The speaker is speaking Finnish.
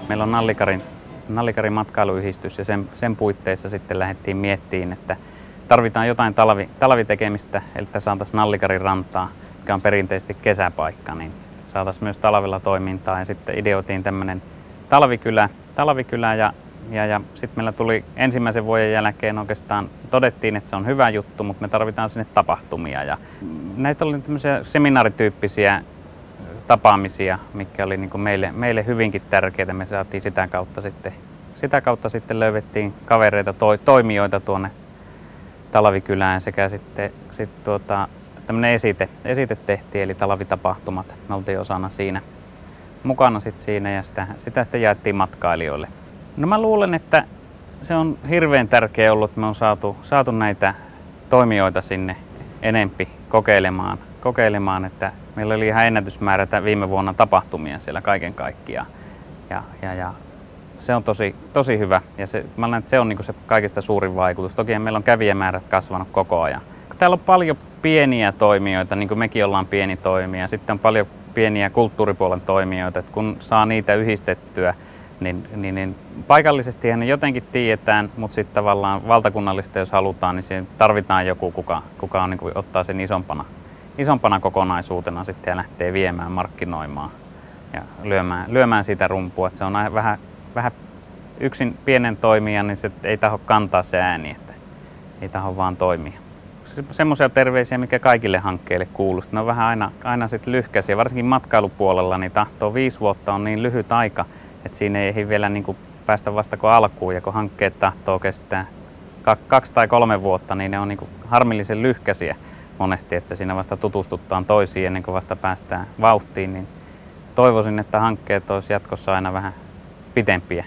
Meillä on Nallikarin matkailuyhdistys ja sen puitteissa sitten lähdettiin miettimään, että tarvitaan jotain talvitekemistä, eli että saataisiin Nallikarin rantaa, mikä on perinteisesti kesäpaikka, niin saataisiin myös talvella toimintaa. Ja sitten ideoitiin tämmöinen talvikylä ja sitten meillä tuli ensimmäisen vuoden jälkeen oikeastaan todettiin, että se on hyvä juttu, mutta me tarvitaan sinne tapahtumia. Ja näitä oli tämmöisiä seminaarityyppisiä tapaamisia, mitkä oli niin kuin meille hyvinkin tärkeitä. Me saatiin sitä kautta sitten löydettiin kavereita, toimijoita tuonne talvikylään sekä sitten tämmöinen esite tehtiin, eli talvitapahtumat. Me oltiin osana siinä mukana siinä ja sitä sitten jaettiin matkailijoille. No mä luulen, että se on hirveän tärkeää ollut, että me on saatu näitä toimijoita sinne enempi kokeilemaan, että meillä oli ihan ennätysmäärä viime vuonna tapahtumia siellä kaiken kaikkiaan. Ja se on tosi hyvä ja mä luulen, että se on niin kuin se kaikista suurin vaikutus. Toki meillä on kävijämäärät kasvanut koko ajan. Täällä on paljon pieniä toimijoita, niin kuin mekin ollaan pieni toimija. Sitten on paljon pieniä kulttuuripuolen toimijoita, että kun saa niitä yhdistettyä, niin paikallisesti ne jotenkin tiedetään, mutta sitten tavallaan valtakunnallista, jos halutaan, niin siihen tarvitaan joku, kuka on, niin kuin ottaa sen isompana kokonaisuutena sitten ja lähtee viemään, markkinoimaan ja lyömään sitä rumpua. Että se on vähän yksin pienen toimijan, niin se ei taho kantaa se ääni, että ei taho vaan toimia. Semmoisia terveisiä, mikä kaikille hankkeille kuuluu. Ne on vähän aina sitten lyhkäisiä, varsinkin matkailupuolella, niin 5 vuotta on niin lyhyt aika, että siinä ei vielä niin kuin päästä vasta kuin alkuun, ja kun hankkeet tahtoo kestää 2 tai 3 vuotta, niin ne on niin kuin harmillisen lyhkäisiä monesti, että siinä vasta tutustutaan toisiin ennen kuin vasta päästään vauhtiin, niin toivoisin, että hankkeet olisi jatkossa aina vähän pitempiä.